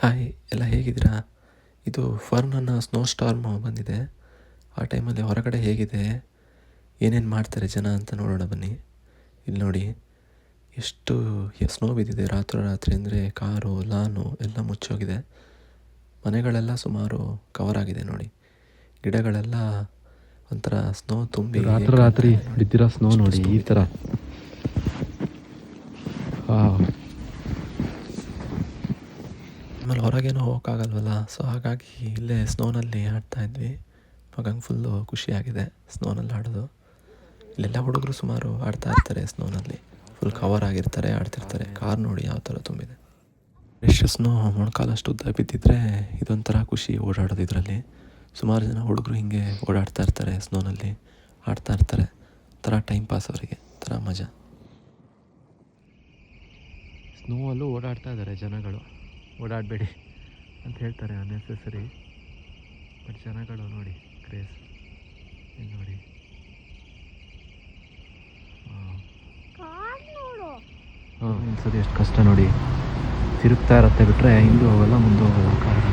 Hi ಎಲ್ಲ ಹೇಗಿದ್ದೀರಾ? ಇದು ಫರ್ನ್ ಸ್ನೋ ಸ್ಟಾರ್ಮ್ ಬಂದಿದೆ. ಆ ಟೈಮಲ್ಲಿ ಹೊರಗಡೆ ಹೇಗಿದೆ, ಏನೇನು ಮಾಡ್ತಾರೆ ಜನ ಅಂತ ನೋಡೋಣ ಬನ್ನಿ. ಇಲ್ಲಿ ನೋಡಿ ಎಷ್ಟು ಸ್ನೋ ಬಿದ್ದಿದೆ ರಾತ್ರಿ ಅಂದರೆ ಕಾರು ಲಾನು ಎಲ್ಲ ಮುಚ್ಚೋಗಿದೆ. ಮನೆಗಳೆಲ್ಲ ಸುಮಾರು ಕವರ್ ಆಗಿದೆ ನೋಡಿ. ಗಿಡಗಳೆಲ್ಲ ಒಂಥರ ಸ್ನೋ ತುಂಬಿ ರಾತ್ರಿ ಬಿದ್ದಿರೋ ಸ್ನೋ ನೋಡಿ ಈ ಥರ. ಆಮೇಲೆ ಹೊರಗೇನೋ ಹೋಗೋಕ್ಕಾಗಲ್ವಲ್ಲ, ಸೊ ಹಾಗಾಗಿ ಇಲ್ಲೇ ಸ್ನೋನಲ್ಲಿ ಆಡ್ತಾ ಇದ್ವಿ. ಮಗಂಗೆ ಫುಲ್ಲು ಖುಷಿಯಾಗಿದೆ ಸ್ನೋನಲ್ಲಿ ಆಡೋದು. ಇಲ್ಲೆಲ್ಲ ಹುಡುಗರು ಸುಮಾರು ಆಡ್ತಾ ಇರ್ತಾರೆ ಸ್ನೋನಲ್ಲಿ, ಫುಲ್ ಕವರ್ ಆಗಿರ್ತಾರೆ, ಆಡ್ತಿರ್ತಾರೆ. ಕಾರ್ ನೋಡಿ ಯಾವ ಥರ ತುಂಬಿದೆ. ಎಷ್ಟು ಸ್ನೋ ಮೊಣಕಾಲಷ್ಟು ಉದ್ದ ಬಿದ್ದಿದ್ರೆ ಇದೊಂಥರ ಖುಷಿ ಓಡಾಡೋದು. ಇದರಲ್ಲಿ ಸುಮಾರು ಜನ ಹುಡುಗರು ಹಿಂಗೆ ಓಡಾಡ್ತಾ ಇರ್ತಾರೆ, ಸ್ನೋನಲ್ಲಿ ಆಡ್ತಾ ಇರ್ತಾರೆ. ಥರ ಟೈಮ್ ಪಾಸ್ ಅವರಿಗೆ, ಥರ ಮಜಾ. ಸ್ನೋವಲ್ಲೂ ಓಡಾಡ್ತಾ ಇದ್ದಾರೆ ಜನಗಳು. ಓಡಾಡಬೇಡಿ ಅಂತ ಹೇಳ್ತಾರೆ ಅನ್ನೆಸೆಸರಿ, ಬಟ್ ಜನಗಳು ನೋಡಿ ಕ್ರೇಜ್. ಇಲ್ಲಿ ನೋಡಿ, ಹಾಂ ಒಂದ್ಸರಿ ಎಷ್ಟು ಕಷ್ಟ ನೋಡಿ. ತಿರುಗ್ತಾ ಇರತ್ತೆ ಬಿಟ್ಟರೆ ಹಿಂದೂ ಹೋಗಲ್ಲ ಮುಂದೆ ಹೋಗಲ್ಲ ಕಾರಣ.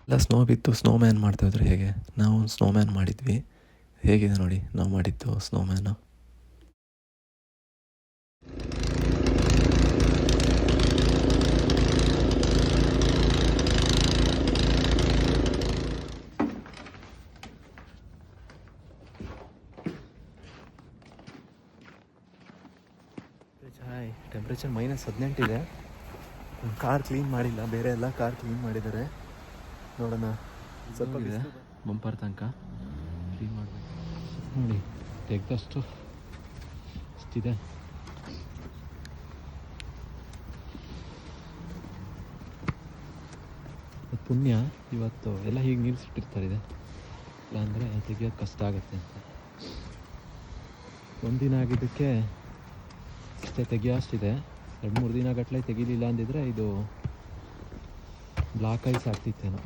ಎಲ್ಲ ಸ್ನೋ ಬಿದ್ದು ಸ್ನೋಮ್ಯಾನ್ ಮಾಡ್ತಾಯಿದ್ರು. ಹೇಗೆ ನಾವು ಸ್ನೋಮ್ಯಾನ್ ಮಾಡಿದ್ವಿ. ಹೇಗಿದೆ ನೋಡಿ ನಾವು ಮಾಡಿದ್ದು ಸ್ನೋಮ್ಯಾನು. ಹಾಯ್, ಟೆಂಪ್ರೇಚರ್ -18 ಇದೆ. ಕಾರ್ ಕ್ಲೀನ್ ಮಾಡಿಲ್ಲ, ಬೇರೆ ಎಲ್ಲ ಕಾರ್ ಕ್ಲೀನ್ ಮಾಡಿದ್ದಾರೆ. ನೋಡೋಣ, ಸ್ವಲ್ಪ ಇದೆ ಬಂಪರ್ ತನಕ ಕ್ಲೀನ್ ಮಾಡಬೇಕು. ನೋಡಿ ತೆಗ್ದಷ್ಟು ಅಷ್ಟಿದೆ. ಪುಣ್ಯ ಇವತ್ತು ಎಲ್ಲ ಹೀಗೆ ನಿಲ್ಲಿಸಿಟ್ಟಿರ್ತಾರೆ. ಇಲ್ಲಾಂದರೆ ತೆಗಿಯೋದು ಕಷ್ಟ ಆಗುತ್ತೆ ಅಂತ. ಒಂದಿನ ಆಗಿದ್ದಕ್ಕೆ ಇಷ್ಟೇ ತೆಗಿಯೋ ಅಷ್ಟಿದೆ. 2-3 ದಿನ ಗಟ್ಟಲೆ ತೆಗಿಲಿಲ್ಲ ಅಂದಿದ್ರೆ ಇದು ಬ್ಲಾಕ್ ಐಸ್ ಆಗ್ತಿತ್ತೇನೋ.